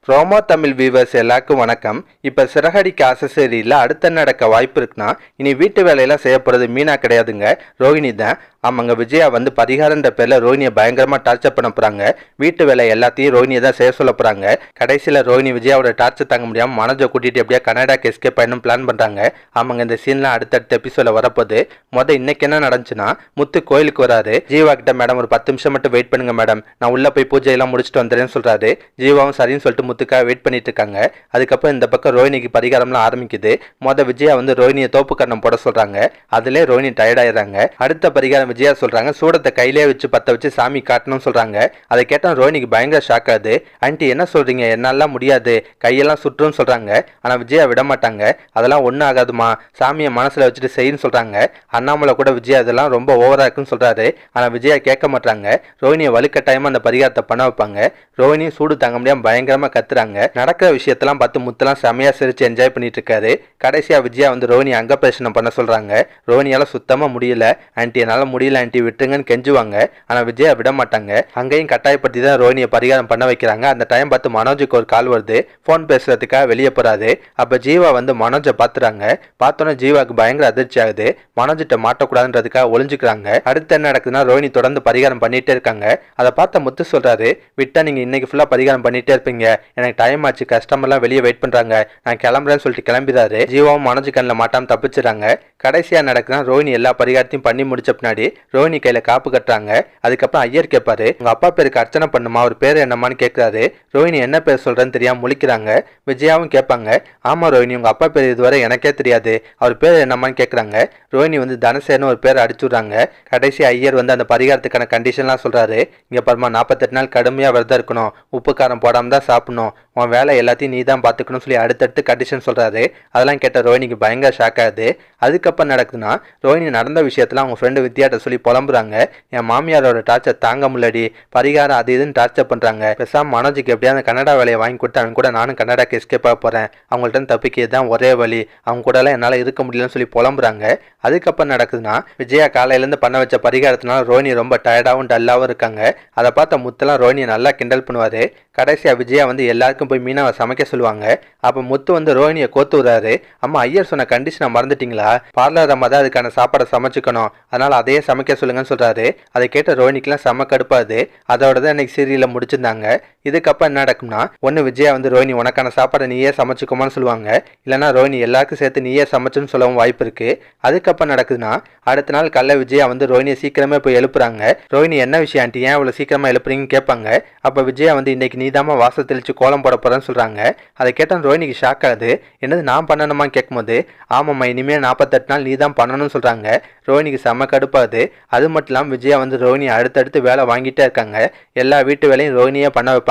Promo Tamil viewers எல்லாருக்கும் வணக்கம். இப்போ சிறகடிக்க ஆசை சீரியலில் அடுத்த நடக்க வாய்ப்பு இருக்குன்னா இனி வீட்டு வேலையெல்லாம் செய்யப்படுறது மீனா கிடையாதுங்க, ரோஹிணி தான். ஆமாங்க, விஜயா வந்து பரிகாரன்ற பேரில் ரோஹிணியை பயங்கரமாக டார்ச்சர் பண்ண போகிறாங்க. வீட்டு வேலை எல்லாத்தையும் ரோஹிணியை தான் செய்ய சொல்ல போகிறாங்க. கடைசியில் ரோஹிணி விஜயாவோட டார்ச்சர் தாங்க முடியாமல் மனோஜை கூட்டிகிட்டு எப்படியா கனடாக்கு எஸ்கேப் பண்ணணும் பிளான் பண்ணுறாங்க. ஆமாங்க, இந்த சீன்லாம் அடுத்தடுத்த எபிசோட வரப்போது. இன்னைக்கு என்ன நடந்துச்சுன்னா, முத்து கோயிலுக்கு வராரு. ஜீவா கிட்ட மேடம் ஒரு 10 நிமிஷம் மட்டும் வெயிட் பண்ணுங்க மேடம், நான் உள்ள போய் பூஜையெல்லாம் முடிச்சுட்டு வந்துடுறேன்னு சொல்றாரு. ஜீவாவும் சரின்னு சொல்லிட்டு முத்துக்காக வெயிட் பண்ணிட்டு இருக்காங்க. அதுக்கப்புறம் இந்த பக்கம் ரோஹிணிக்கு பரிகாரம்லாம் ஆரம்பிக்குது. விஜயா வந்து ரோஹிணியை தோப்பு கண்ணம் போட சொல்றாங்க. அதுல ரோஹிணி டயர்ட் ஆயிடுறாங்க. அடுத்த பரிகாரம் விஜயா சொல்றாங்க, சூடத்தை கையிலே வச்சு பத்த வச்சு சாமி காட்டணும்னு சொல்றாங்க. அதை கேட்டால் ரோஹிணிக்கு பயங்கர ஷாக் ஆகுது. ஆண்டி என்ன சொல்றீங்க, என்னாலாம் முடியாது, கையெல்லாம் சுற்றுன்னு சொல்றாங்க. ஆனா விஜயா விட மாட்டாங்க. அதெல்லாம் ஒன்றும் ஆகாதுமா, சாமியை மனசுல வச்சுட்டு செய்யுன்னு சொல்றாங்க. அண்ணாமலை கூட விஜயா இதெல்லாம் ரொம்ப ஓவரா இருக்குன்னு சொல்றாரு. ஆனா விஜயா கேட்க மாட்டாங்க. ரோஹிணியை வலுக்கட்டாயமா அந்த பரிகாரத்தை பண்ண வைப்பாங்க. ரோஹிணி சூடு தாங்க முடியாம பயங்கரமா கத்துறாங்க. நடக்கிற விஷயத்தெல்லாம் பார்த்து முத்தெல்லாம் செமையா சிரிச்சு என்ஜாய் பண்ணிட்டு இருக்காரு. கடைசியா விஜயா வந்து ரோஹிணி அங்க பிரச்சனை பண்ண சொல்றாங்க. ரோஹிணியால சுத்தமா முடியல. ஆன்டி என்னால முடியல ஆன்டி விட்டுருங்கன்னு கெஞ்சுவாங்க. ஆனா விஜயா விட மாட்டாங்க. அங்கேயும் கட்டாயப்படுத்தி தான் ரோஹிணியை பரிகாரம் பண்ண வைக்கிறாங்க. அந்த டைம் பார்த்து மனோஜுக்கு ஒரு கால் வருது. போன் பேசுறதுக்காக வெளியே போறாரு. அப்ப ஜீவா வந்து மனோஜை பாத்துறாங்க. பார்த்தோன்னே ஜீவாக்கு பயங்கர அதிர்ச்சி ஆகுது. மனோஜிட்ட மாட்டக்கூடாதுன்றதுக்காக ஒளிஞ்சுக்கிறாங்க. அடுத்து என்ன நடக்குதுன்னா, ரோஹிணி தொடர்ந்து பரிகாரம் பண்ணிட்டே இருக்காங்க. அதை பார்த்த முத்து சொல்றாரு, விட்டா நீங்க இன்னைக்கு ஃபுல்லா பரிகாரம் பண்ணிட்டே இருப்பீங்க, எனக்கு டைம் ஆச்சு, கஸ்டமர்லாம் வெளியே வெயிட் பண்றாங்க, நான் கிளம்புறேன்னு சொல்லிட்டு கிளம்பிடாரு. ஜீவாவும் மனோஜ் கண்ணில் மாட்டாம தப்பிச்சுறாங்க. கடைசியா நடக்குதுன்னா, ரோஹிணி எல்லா பரிகாரத்தையும் பண்ணி முடிச்ச பின்னாடி ரோஹிணி கையில காப்பு கட்டுறாங்க. அதுக்கப்புறம் ஐயர் கேட்பாரு, உங்க அப்பா பேருக்கு அர்ச்சனை பண்ணுமா, அவர் பேர் என்னமான்னு கேட்கிறாரு. ரோஹிணி என்ன பேர் சொல்றேன்னு தெரியாம முழிக்கிறாங்க. விஜயாவும் கேட்பாங்க, ஆமா ரோஹிணி உங்க அப்பா பேர் இதுவரை எனக்கே தெரியாது, அவர் பேர் என்னமான்னு கேட்கறாங்க. ரோஹிணி வந்து தனசேன்னு ஒரு பேர் அடிச்சுடுறாங்க. கடைசி ஐயர் வந்து அந்த பரிகாரத்துக்கான கண்டிஷன்லாம் சொல்றாரு. இங்க பாருமா, 48 நாள் கடுமையா விரதம் இருக்கணும், உப்பு காரம் போடாம தான் சாப்பிடணும், உன் வேலை எல்லாத்தையும் நீ தான் பார்த்துக்கணும் சொல்லி அடுத்தடுத்து கண்டிஷன் சொல்றாரு. அதெல்லாம் கேட்ட ரோஹிணிக்கு பயங்கர ஷாக் ஆகுது. அதுக்கப்புறம் நடக்குதுன்னா, ரோஹிணி நடந்த விஷயத்துல அவங்க ஃப்ரெண்டு வித்யாட்ட சொல்லி புலம்புறாங்க. என் மாமியாரோட டார்ச்சர் தாங்க முன்னாடி பரிகாரம் அது இதுன்னு டார்ச்சர் பண்றாங்க, பேசாம மனோஜுக்கு எப்படியாவது கனடா வேலையை வாங்கி கொடுத்து அவன் கூட நானும் கனடாக்கு எஸ்கேப் ஆக போறேன், அவங்கள்ட்ட தப்பிக்கிறது தான் ஒரே வழி, அவங்க கூட எல்லாம் என்னால இருக்க முடியலன்னு சொல்லி புலம்புறாங்க. அதுக்கப்புறம் நடக்குதுன்னா, விஜயா காலையிலேருந்து பண்ண வச்ச பரிகாரத்தினால ரோஹிணி ரொம்ப டயர்டாகவும் டல்லாகவும் இருக்காங்க. அதை பார்த்த முத்தெல்லாம் ரோஹிணியை நல்லா கிண்டல் பண்ணுவாரு. கடைசியா விஜயா வந்து எல்லாருக்கும் போய் மீனாவை சமைக்க சொல்லுவாங்க. அப்ப முத்து வந்து ரோஹிணியை கோத்து விடுறாரு. அம்மா ஐயர் சொன்ன கண்டிஷனை மறந்துட்டீங்களா, பார்லர் அம்மா தான் அதுக்கான சாப்பாடை சமைச்சுக்கணும், அதனால அதையே சமைக்க சொல்லுங்கன்னு சொல்றாரு. அதை கேட்ட ரோஹிணிக்கெல்லாம் செம்ம கடுப்பாது. அதோட தான் இன்னைக்கு சீரியல முடிச்சிருந்தாங்க. இதுக்கப்புறம் என்ன நடக்கும்னா, ஒன்னு விஜயா வந்து ரோஹிணி உனக்கான சாப்பாடை நீயே சமைச்சுக்கோமான்னு சொல்லுவாங்க. இல்லைன்னா ரோஹிணி எல்லாருக்கும் சேர்த்து நீயே சமைச்சுன்னு சொல்லவும் வாய்ப்பு இருக்கு. அதுக்கப்புறம் நடக்குதுன்னா, அடுத்த நாள் காலைல விஜயா வந்து ரோஹிணியை சீக்கிரமே போய் எழுப்புறாங்க. ரோஹிணி என்ன விஷயம் ஆண்டி, ஏன் இவ்வளவு சீக்கிரமா எழுப்புறீங்கன்னு கேட்பாங்க. அப்ப விஜயா வந்து இன்னைக்கு நீதாமா வாசல் தெளிச்சு கோலம் போட போறேன்னு சொல்றாங்க. அதை கேட்டால் ரோஹிணிக்கு ஷாக் ஆகுது. என்னது நான் பண்ணணுமான்னு கேட்கும்போது, ஆமாம்மா இனிமே 48 நாள் நீ தான் பண்ணணும்னு சொல்றாங்க. ரோஹிணிக்கு செம்ம கடுப்பாது. அது மட்டும் இல்லாமல் விஜயா வந்து ரோஹிணி அடுத்தடுத்து வேலை வாங்கிட்டே இருக்காங்க. எல்லா வீட்டு வேலையும் ரோஹிணியே பண்ண வைப்பாங்க.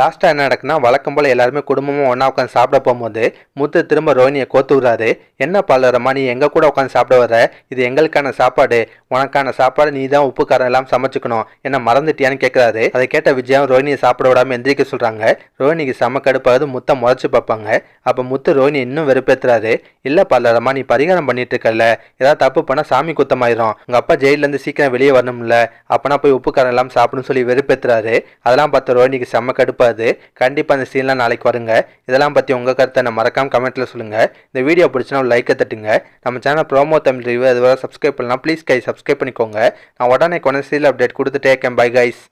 லாஸ்டா என்ன நடக்குன்னா, வழக்கம் போல எல்லாருமே குடும்பமும் ஒன்னா உட்காந்து சாப்பிட போகும்போது முத்து திரும்ப ரோஹிணியை கோத்து விடுறாரு. என்ன பாலரமா, நீ எங்க கூட உட்காந்து சாப்பிட வர, இது எங்களுக்கான சாப்பாடு, உனக்கான சாப்பாடு நீ தான் உப்பு காரம் எல்லாம் சமைச்சுக்கணும், என்ன மறந்துட்டியான்னு கேட்கிறாரு. அதை கேட்ட விஜயா ரோஹிணியை சாப்பிட விடாம எந்திரிக்க சொல்றாங்க. ரோஹிணிக்கு செம கடுப்பாவது. முத்தை முறைச்சு பார்ப்பாங்க. அப்ப முத்து ரோஹிணி இன்னும் வெறுப்பேத்துறாரு. இல்ல பாலரமா, நீ பரிகாரம் பண்ணிட்டு இருக்கல, ஏதாவது தப்பு பண்ணா சாமி குத்தமாயிரும், உங்க அப்பா ஜெயில இருந்து சீக்கிரம் வெளியே வரணும்ல, அப்பனா போய் உப்பு காரம் எல்லாம் சாப்பிடுன்னு சொல்லி வெறுப்பேத்துறாரு. அதெல்லாம் பார்த்த ரோஹிணிக்கு செம்ம கடுப்பாது. கண்டிப்பா அந்த சீன்லாம் நாளைக்கு வருங்க. இதெல்லாம் பத்தி உங்க கருத்தை நான் மறக்காம கமெண்ட்ல சொல்லுங்க. இந்த வீடியோ பிடிச்சினா ஒரு லைக்கை தட்டுங்க. நம்ம சேனல் ப்ரோமோ தமிழ் ரிவ்யூ அதுவரை சப்ஸ்கிரைப் பண்ணலாம், ப்ளீஸ் கை சப்ஸ்கிரைப் பண்ணிக்கோங்க. நான் உடனே சீரியல் அப்டேட் கொடுத்துட்டே இருக்கேன். Bye guys.